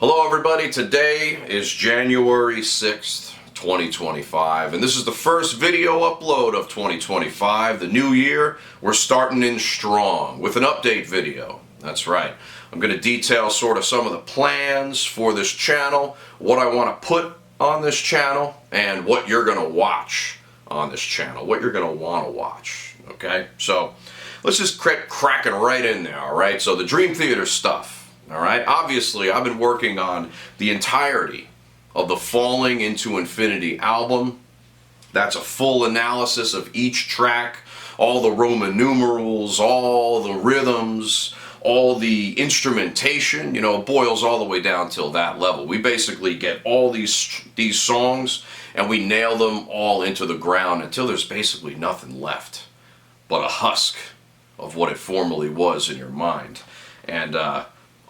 Hello everybody, today is January 6th, 2025, and this is the first video upload of 2025, the new year. We're starting in strong with an update video. That's right. I'm going to detail sort of some of the plans for this channel, what I want to put on this channel, and what you're going to watch on this channel, what you're going to want to watch, okay? So let's just cracking right in there, alright? So the Dream Theater stuff. Alright, obviously I've been working on the entirety of the Falling into Infinity album. That's a full analysis of each track, all the Roman numerals, all the rhythms, all the instrumentation. You know, it boils all the way down till that level. We basically get all these songs and we nail them all into the ground until there's basically nothing left but a husk of what it formerly was in your mind. And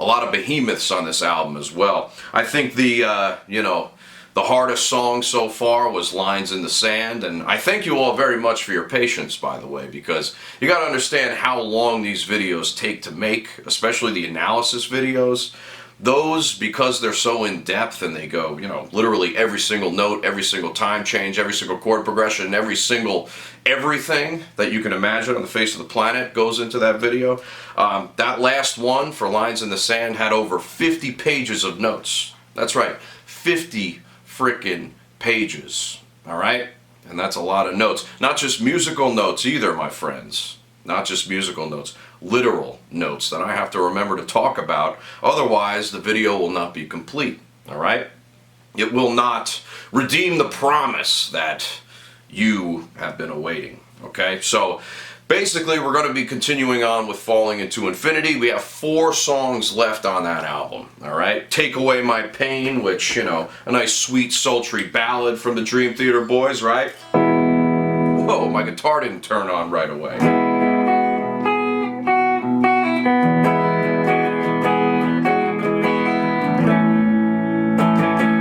a lot of behemoths on this album as well. I think the hardest song so far was Lines in the Sand, and I thank you all very much for your patience, by the way, because you got to understand how long these videos take to make, especially the analysis videos. Those, because they're so in-depth and they go, you know, literally every single note, every single time change, every single chord progression, every single everything that you can imagine on the face of the planet goes into that video. That last one for Lines in the Sand had over 50 pages of notes. That's right, 50 frickin' pages, all right? And that's a lot of notes. Not just musical notes either, my friends. Not just musical notes, literal notes that I have to remember to talk about. Otherwise, the video will not be complete, all right? It will not redeem the promise that you have been awaiting, okay? So basically, we're going to be continuing on with Falling into Infinity. We have 4 songs left on that album, all right? Take Away My Pain, which, you know, a nice, sweet, sultry ballad from the Dream Theater boys, right? Whoa, my guitar didn't turn on right away.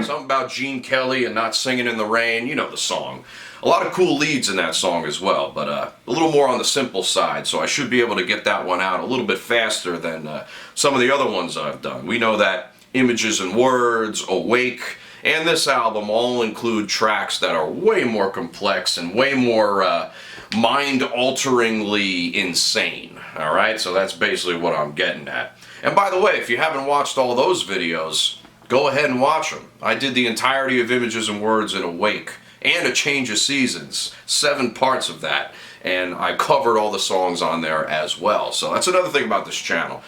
Something about Gene Kelly and Not Singing in the Rain, you know the song. A lot of cool leads in that song as well, but a little more on the simple side, so I should be able to get that one out a little bit faster than some of the other ones I've done. We know that Images and Words, Awake, and this album all include tracks that are way more complex and way more mind-alteringly insane, alright? So that's basically what I'm getting at. And by the way, if you haven't watched all those videos, go ahead and watch them. I did the entirety of Images and Words in Awake and A Change of Seasons, 7 parts of that, and I covered all the songs on there as well. So that's another thing about this channel.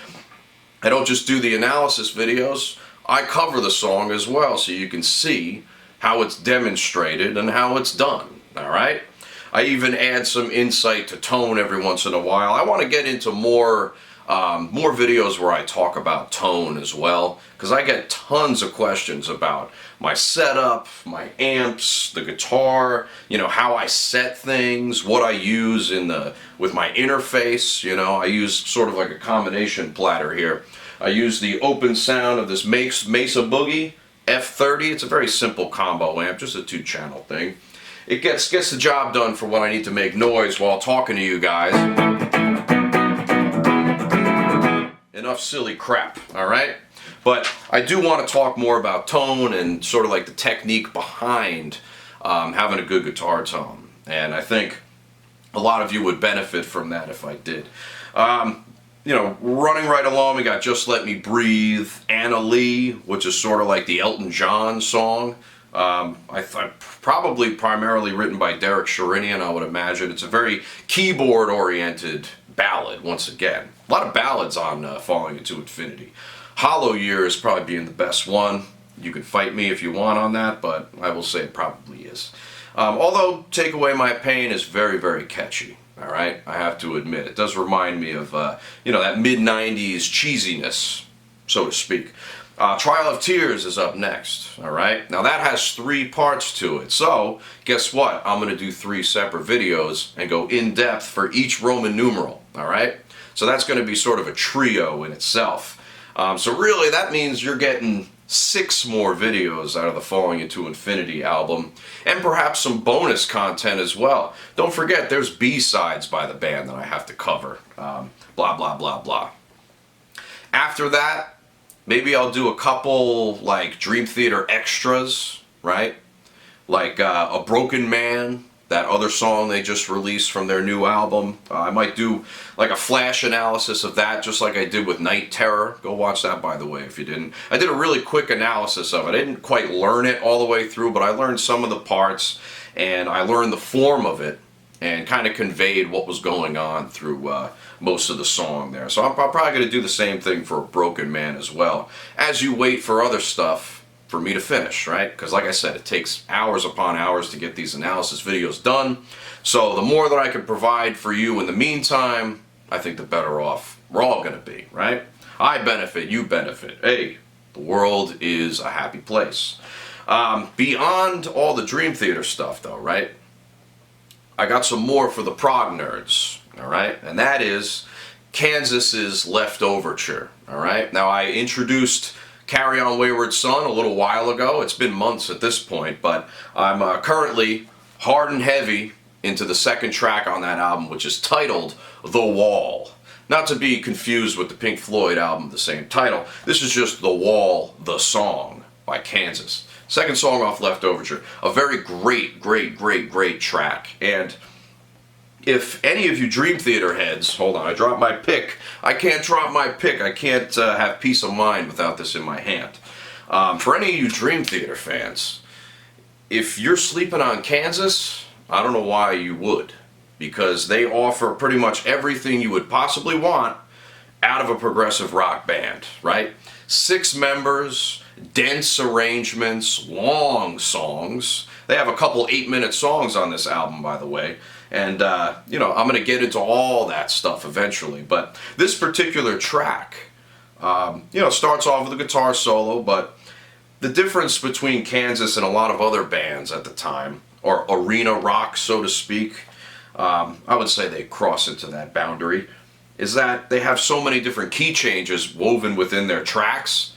I don't just do the analysis videos, I cover the song as well so you can see how it's demonstrated and how it's done, alright? I even add some insight to tone every once in a while. I want to get into more videos where I talk about tone as well, because I get tons of questions about my setup, my amps, the guitar, you know, how I set things, what I use with my interface. You know, I use sort of like a combination platter here. I use the open sound of this Mesa Boogie F30. It's a very simple combo amp, just a 2-channel thing. It gets the job done for when I need to make noise while talking to you guys. Enough silly crap, alright? But I do want to talk more about tone and sort of like the technique behind having a good guitar tone. And I think a lot of you would benefit from that if I did. You know, running right along, we got Just Let Me Breathe, Anna Lee, which is sort of like the Elton John song. Probably primarily written by Derek Sherinian, I would imagine. It's a very keyboard-oriented ballad, once again. A lot of ballads on Falling into Infinity. Hollow Year is probably being the best one. You can fight me if you want on that, but I will say it probably is. Although Take Away My Pain is very, very catchy. Alright, I have to admit. It does remind me of, you know, that mid-90s cheesiness, so to speak. Trial of Tears is up next, alright? Now that has 3 parts to it, so guess what? I'm going to do 3 separate videos and go in-depth for each Roman numeral, alright? So that's going to be sort of a trio in itself. So really that means you're getting 6 more videos out of the Falling into Infinity album, and perhaps some bonus content as well. Don't forget, there's B-sides by the band that I have to cover. Blah, blah, blah, blah. After that, Maybe I'll do a couple like Dream Theater extras, right? Like A Broken Man, that other song they just released from their new album. I might do like a flash analysis of that, just like I did with Night Terror. Go watch that, by the way, if you didn't. I did a really quick analysis of it. I didn't quite learn it all the way through, but I learned some of the parts, and I learned the form of it, and kind of conveyed what was going on through most of the song there. So I'm probably going to do the same thing for A Broken Man as well, as you wait for other stuff for me to finish, right? Because like I said, it takes hours upon hours to get these analysis videos done. So the more that I can provide for you in the meantime, I think the better off we're all going to be, right? I benefit, you benefit. Hey, the world is a happy place. Beyond all the Dream Theater stuff though, right? I got some more for the prog nerds, all right? And that is Kansas's Leftoverture, all right? Now I introduced Carry On Wayward Son a little while ago. It's been months at this point, but I'm currently hard and heavy into the second track on that album, which is titled The Wall. Not to be confused with the Pink Floyd album of the same title. This is just The Wall, the song by Kansas. Second song off Leftoverture. A very great track. And if any of you Dream Theater heads, hold on, I dropped my pick. I can't drop my pick. I can't have peace of mind without this in my hand. For any of you Dream Theater fans, if you're sleeping on Kansas, I don't know why you would. Because they offer pretty much everything you would possibly want out of a progressive rock band, right? 6 members, dense arrangements, long songs. They have a couple 8-minute songs on this album, by the way. And, you know, I'm going to get into all that stuff eventually. But this particular track, you know, starts off with a guitar solo. But the difference between Kansas and a lot of other bands at the time, or arena rock, so to speak, I would say they cross into that boundary, is that they have so many different key changes woven within their tracks.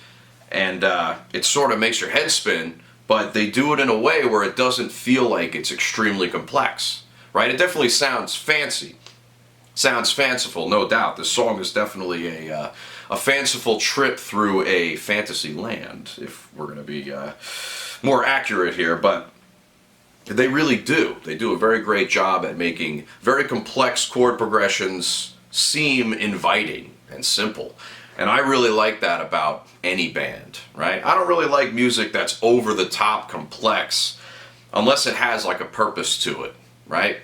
And it sort of makes your head spin. But they do it in a way where it doesn't feel like it's extremely complex. Right? It definitely sounds fancy. Sounds fanciful, no doubt. This song is definitely a fanciful trip through a fantasy land, if we're going to be more accurate here. But they really do. They do a very great job at making very complex chord progressions seem inviting and simple. And I really like that about any band, right? I don't really like music that's over the top complex unless it has like a purpose to it. Right?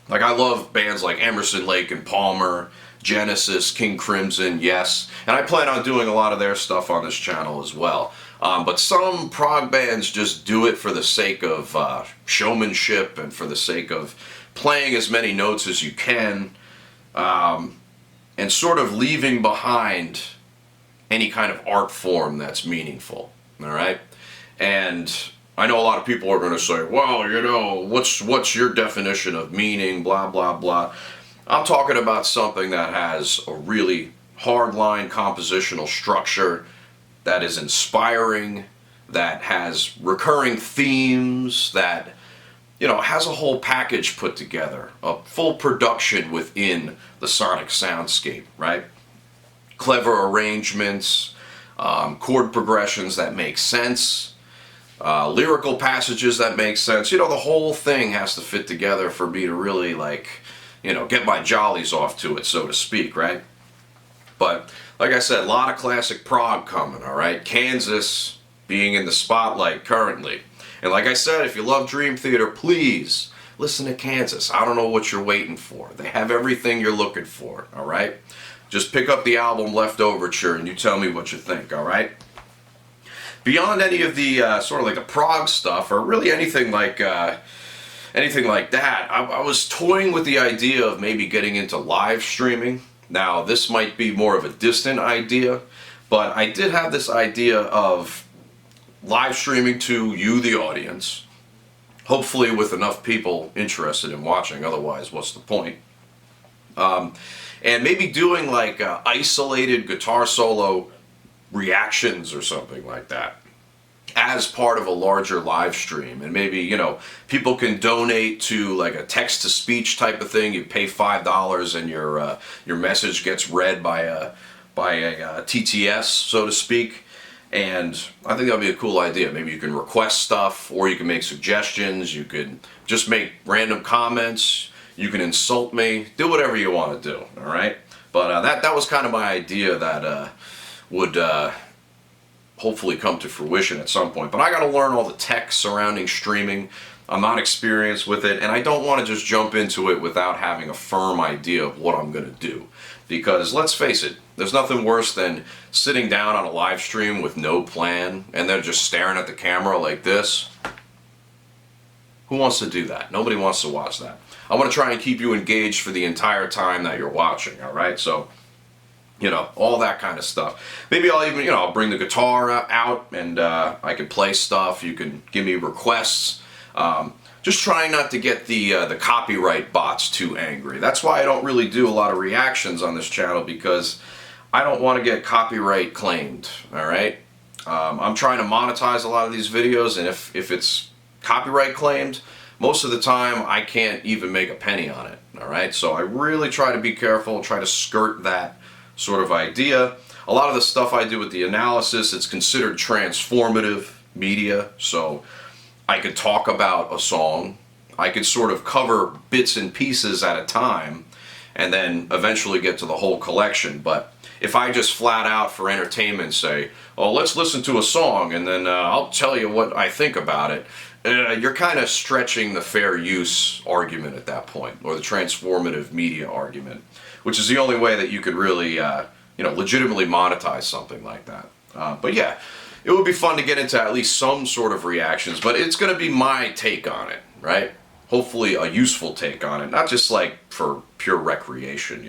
Like I love bands like Emerson, Lake and Palmer, Genesis, King Crimson, Yes, and I plan on doing a lot of their stuff on this channel as well. But some prog bands just do it for the sake of showmanship and for the sake of playing as many notes as you can, and sort of leaving behind any kind of art form that's meaningful. All right? And I know a lot of people are going to say, well, you know, what's your definition of meaning, blah, blah, blah. I'm talking about something that has a really hardline compositional structure, that is inspiring, that has recurring themes, that, you know, has a whole package put together, a full production within the sonic soundscape, right? Clever arrangements, chord progressions that make sense, lyrical passages that make sense. You know, the whole thing has to fit together for me to really, like, you know, get my jollies off to it, so to speak, right? But, like I said, a lot of classic prog coming, all right? Kansas being in the spotlight currently. And like I said, if you love Dream Theater, please listen to Kansas. I don't know what you're waiting for. They have everything you're looking for, all right? Just pick up the album Leftoverture and you tell me what you think, all right? Beyond any of the sort of like the prog stuff, or really anything like that, I was toying with the idea of maybe getting into live streaming. Now, this might be more of a distant idea, but I did have this idea of live streaming to you, the audience, hopefully with enough people interested in watching, otherwise what's the point? And maybe doing like isolated guitar solo reactions or something like that as part of a larger live stream. And maybe, you know, people can donate to like a text-to-speech type of thing. You pay $5 and your message gets read by by a TTS, so to speak. And I think that'd be a cool idea. Maybe you can request stuff, or you can make suggestions. You could just make random comments. You can insult me. Do whatever you want to do. All right. But that was kind of my idea that would hopefully come to fruition at some point. But I got to learn all the tech surrounding streaming. I'm not experienced with it, and I don't want to just jump into it without having a firm idea of what I'm going to do. Because let's face it, there's nothing worse than sitting down on a live stream with no plan and then just staring at the camera like this. Who wants to do that? Nobody wants to watch that. I want to try and keep you engaged for the entire time that you're watching, all right? So, you know, all that kind of stuff. Maybe I'll even, I'll bring the guitar out and I can play stuff. You can give me requests. Just trying not to get the copyright bots too angry. That's why I don't really do a lot of reactions on this channel, because I don't want to get copyright claimed, all right? I'm trying to monetize a lot of these videos, and if it's copyright claimed, most of the time I can't even make a penny on it, all right? So I really try to be careful, try to skirt that sort of idea. A lot of the stuff I do with the analysis, it's considered transformative media, so I could talk about a song, I could sort of cover bits and pieces at a time, and then eventually get to the whole collection. But if I just flat out for entertainment say, oh, let's listen to a song and then I'll tell you what I think about it, you're kind of stretching the fair use argument at that point, or the transformative media argument, which is the only way that you could really, legitimately monetize something like that. But yeah, it would be fun to get into at least some sort of reactions, but it's going to be my take on it, right? Hopefully a useful take on it, not just like for pure recreation,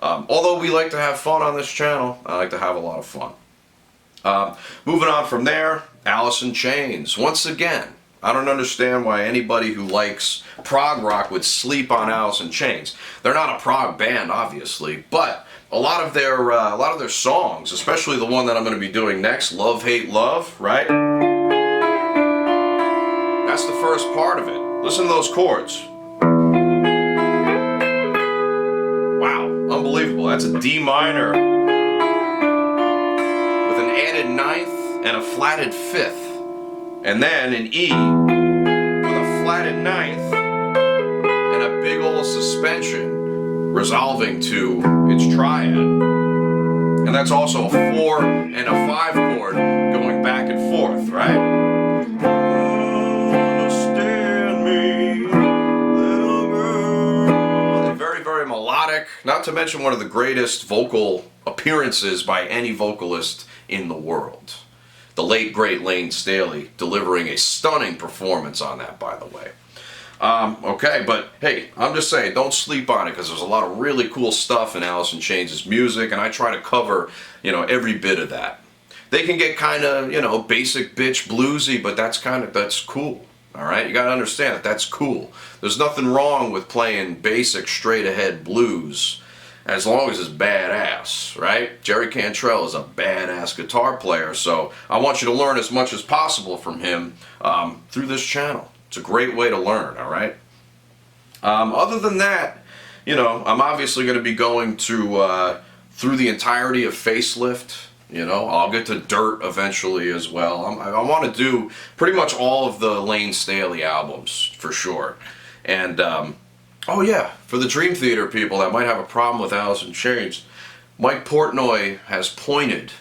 Although we like to have fun on this channel, I like to have a lot of fun. Moving on from there, Alice in Chains. Once again, I don't understand why anybody who likes prog rock would sleep on Alice in Chains. They're not a prog band, obviously, but a lot of their songs, especially the one that I'm going to be doing next, Love, Hate, Love, right? That's the first part of it. Listen to those chords. Wow, unbelievable. That's a D minor with an added ninth and a flatted fifth. And then an E with a flatted ninth and a big old suspension resolving to its triad. And that's also a 4 and a 5 chord going back and forth, right? Understand me, little girl. And very, very melodic, not to mention one of the greatest vocal appearances by any vocalist in the world. The late, great Lane Staley delivering a stunning performance on that, by the way. Okay, but hey, I'm just saying, don't sleep on it, because there's a lot of really cool stuff in Alice in Chains' music, and I try to cover, every bit of that. They can get kind of, basic bitch bluesy, but that's cool. All right, you got to understand that that's cool. There's nothing wrong with playing basic, straight-ahead blues, as long as it's badass, right? Jerry Cantrell is a badass guitar player, so I want you to learn as much as possible from him through this channel. It's a great way to learn, all right? Other than that, I'm obviously going to be going through the entirety of Facelift. I'll get to Dirt eventually as well. I want to do pretty much all of the Lane Staley albums, for sure. And oh yeah, for the Dream Theater people that might have a problem with Alice in Chains, Mike Portnoy has pointed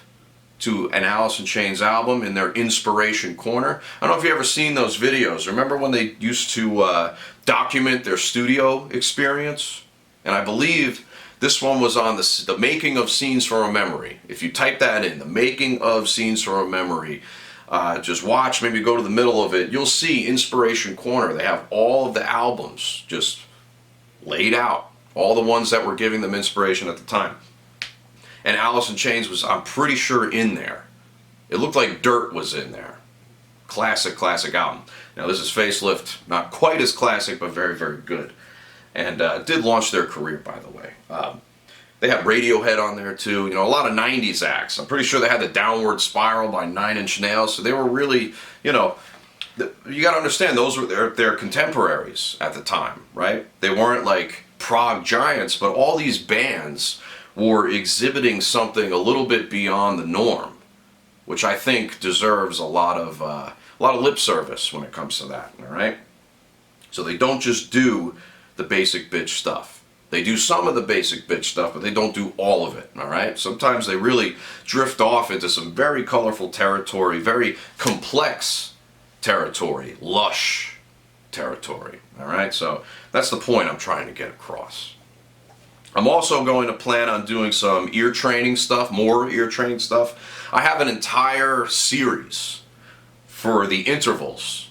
to an Alice in Chains album in their Inspiration Corner. I don't know if you've ever seen those videos. Remember when they used to document their studio experience? And I believe this one was on the making of Scenes from a Memory. If you type that in, the making of Scenes from a Memory, just watch, maybe go to the middle of it, you'll see Inspiration Corner. They have all of the albums just laid out, all the ones that were giving them inspiration at the time. And Alice in Chains was, I'm pretty sure, in there. It looked like Dirt was in there. Classic, classic album. Now this is Facelift, not quite as classic, but very, very good. And did launch their career, by the way. They had Radiohead on there too, a lot of 90s acts. I'm pretty sure they had the Downward Spiral by 9 Inch Nails, so they were really, you got to understand, those were their contemporaries at the time, right? They weren't like prog giants, but all these bands were exhibiting something a little bit beyond the norm, which I think deserves a lot of lip service when it comes to that. All right. So they don't just do the basic bitch stuff. They do some of the basic bitch stuff, but they don't do all of it, all right? Sometimes they really drift off into some very colorful territory, very complex territory, lush territory, all right? So that's the point I'm trying to get across. I'm also going to plan on doing some ear training stuff, more ear training stuff. I have an entire series for the intervals,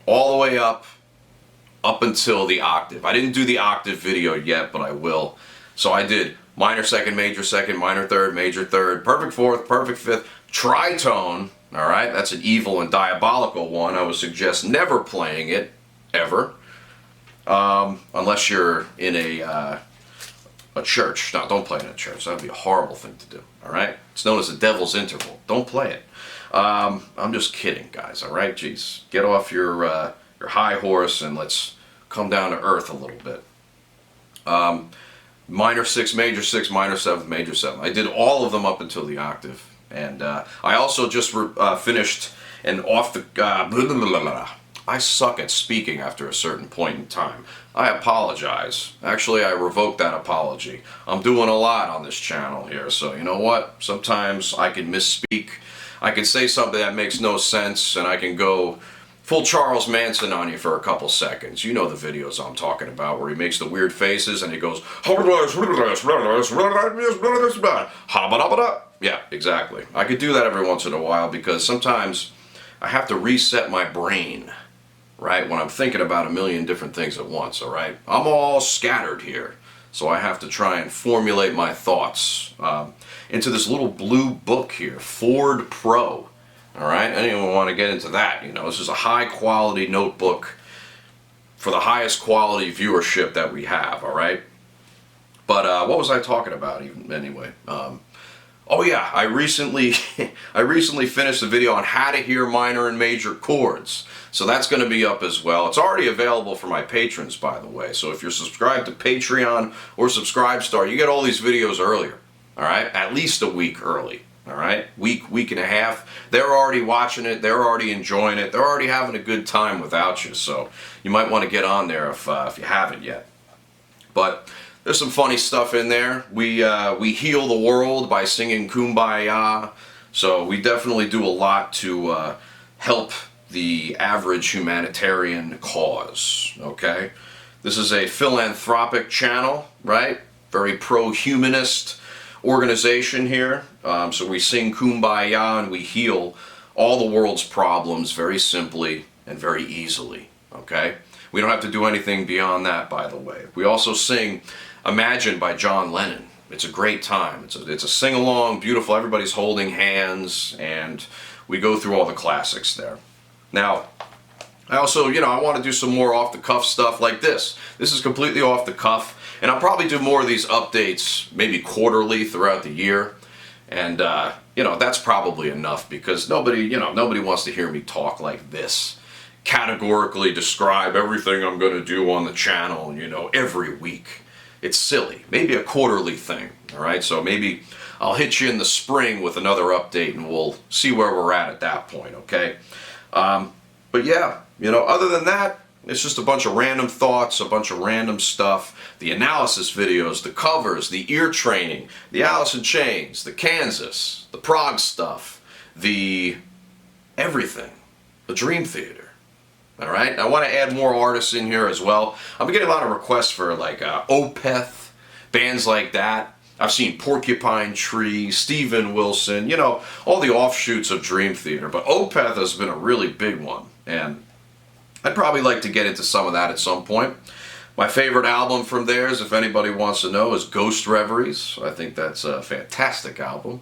all the way up until the octave. I didn't do the octave video yet, but I will. So I did minor second, minor third, major third, perfect fourth, perfect fifth, tritone, all right? That's an evil and diabolical one. I would suggest never playing it, ever, unless you're in a church. No, don't play it in a church. That would be a horrible thing to do, all right? It's known as the devil's interval. Don't play it. I'm just kidding, guys, all right? Jeez, get off your high horse and let's come down to earth a little bit. Minor 6, major 6, minor 7th, major 7th. I did all of them up until the octave. And I also just finished an off the... I suck at speaking after a certain point in time. I apologize. Actually, I revoked that apology. I'm doing a lot on this channel here, so you know what? Sometimes I can misspeak. I can say something that makes no sense, and I can go full Charles Manson on you for a couple seconds. You know the videos I'm talking about where he makes the weird faces and he goes, yeah, exactly. I could do that every once in a while because sometimes I have to reset my brain, right, when I'm thinking about a million different things at once, all right? I'm all scattered here, so I have to try and formulate my thoughts into this little blue book here, Ford Pro. All right, I didn't even want to get into that. You know, this is a high quality notebook for the highest quality viewership that we have. All right, but what was I talking about even anyway? Oh yeah, I recently finished a video on how to hear minor and major chords. So that's going to be up as well. It's already available for my patrons, by the way. So if you're subscribed to Patreon or Subscribestar, you get all these videos earlier. All right, at least a week early. All right, week and a half. They're already watching it. They're already enjoying it. They're already having a good time without you. So you might want to get on there if you haven't yet. But there's some funny stuff in there. We heal the world by singing Kumbaya. So we definitely do a lot to help the average humanitarian cause. Okay, this is a philanthropic channel, right? Very pro-humanist organization here. So we sing Kumbaya and we heal all the world's problems very simply and very easily, okay? We don't have to do anything beyond that, by the way. We also sing Imagine by John Lennon. It's a great time. It's a sing-along, beautiful, everybody's holding hands, and we go through all the classics there. Now, I also, I want to do some more off-the-cuff stuff like this. This is completely off the cuff. And I'll probably do more of these updates, maybe quarterly throughout the year. And, that's probably enough because nobody wants to hear me talk like this. Categorically describe everything I'm going to do on the channel, every week. It's silly. Maybe a quarterly thing, all right? So maybe I'll hit you in the spring with another update and we'll see where we're at that point, okay? But yeah, other than that, it's just a bunch of random thoughts, a bunch of random stuff, the analysis videos, the covers, the ear training, the Alice in Chains, the Kansas, the Prague stuff, the everything, the Dream Theater. All right, I want to add more artists in here as well. I'm getting a lot of requests for like Opeth, bands like that. I've seen Porcupine Tree, Steven Wilson, all the offshoots of Dream Theater. But Opeth has been a really big one, and I'd probably like to get into some of that at some point. My favorite album from theirs, if anybody wants to know, is Ghost Reveries. I think that's a fantastic album.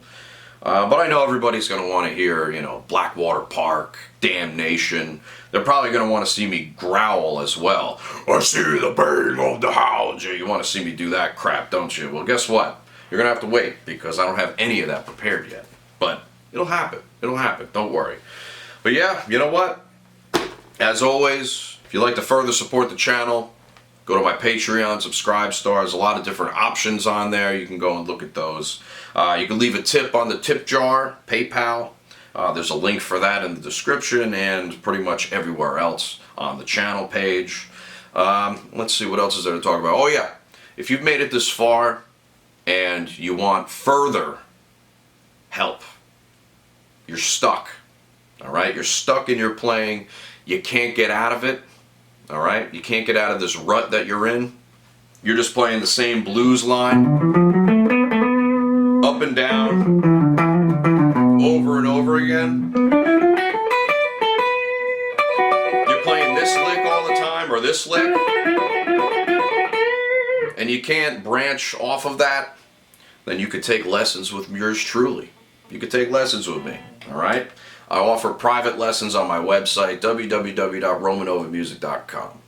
But I know everybody's going to want to hear, Blackwater Park, Damnation. They're probably going to want to see me growl as well. I see the bang of the hound. You want to see me do that crap, don't you? Well, guess what? You're going to have to wait because I don't have any of that prepared yet. But it'll happen. It'll happen. Don't worry. But yeah, you know what? As always, if you'd like to further support the channel, Go to my Patreon, subscribe star. There's a lot of different options on there. You can go and look at those. You can leave a tip on the tip jar, PayPal. There's a link for that in the description and pretty much everywhere else on the channel page. Let's see, what else is there to talk about? Oh yeah, if you've made it this far and you want further help, you're stuck, all right? You're stuck in your playing. You can't get out of it, all right? You can't get out of this rut that you're in. You're just playing the same blues line, up and down, over and over again. You're playing this lick all the time, or this lick, and you can't branch off of that. Then you could take lessons with yours truly. You could take lessons with me, all right? I offer private lessons on my website, www.romanovamusic.com.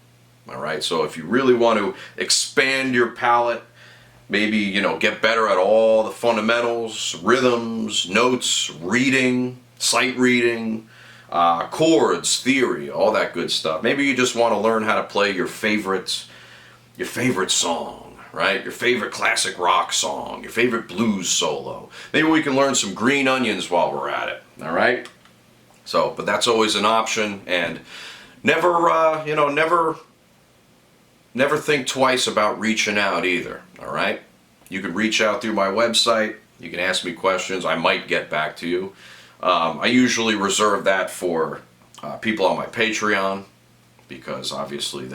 All right, so if you really want to expand your palette, maybe, you know, get better at all the fundamentals, rhythms, notes, reading, sight reading, chords, theory, all that good stuff. Maybe you just want to learn how to play your favorite song, right? Your favorite classic rock song, your favorite blues solo. Maybe we can learn some Green Onions while we're at it, all right? So, but that's always an option, and never, you know, never think twice about reaching out either, all right? You can reach out through my website. You can ask me questions. I might get back to you. I usually reserve that for people on my Patreon because obviously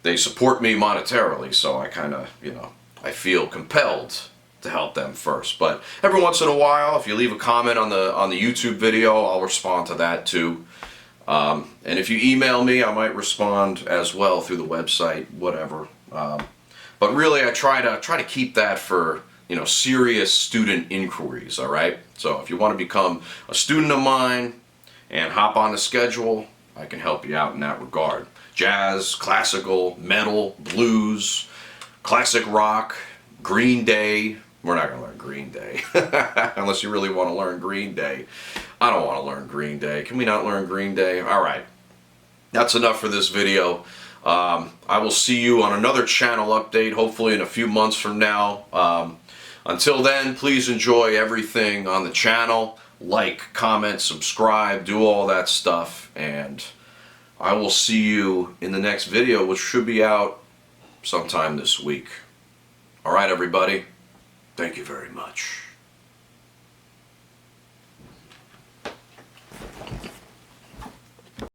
they support me monetarily, so I kind of, you know, I feel compelled to help them first. But every once in a while, if you leave a comment on the YouTube video, I'll respond to that too. And if you email me, I might respond as well through the website, whatever. But really, I try to keep that for, you know, serious student inquiries, all right? So if you want to become a student of mine and hop on the schedule, I can help you out in that regard. Jazz, classical, metal, blues, classic rock, Green Day. We're not going to learn Green Day unless you really want to learn Green Day. I don't want to learn Green Day. Can we not learn Green Day? All right. That's enough for this video. I will see you on another channel update, hopefully in a few months from now. Until then, please enjoy everything on the channel. Like, comment, subscribe, do all that stuff. And I will see you in the next video, which should be out sometime this week. All right, everybody. Thank you very much.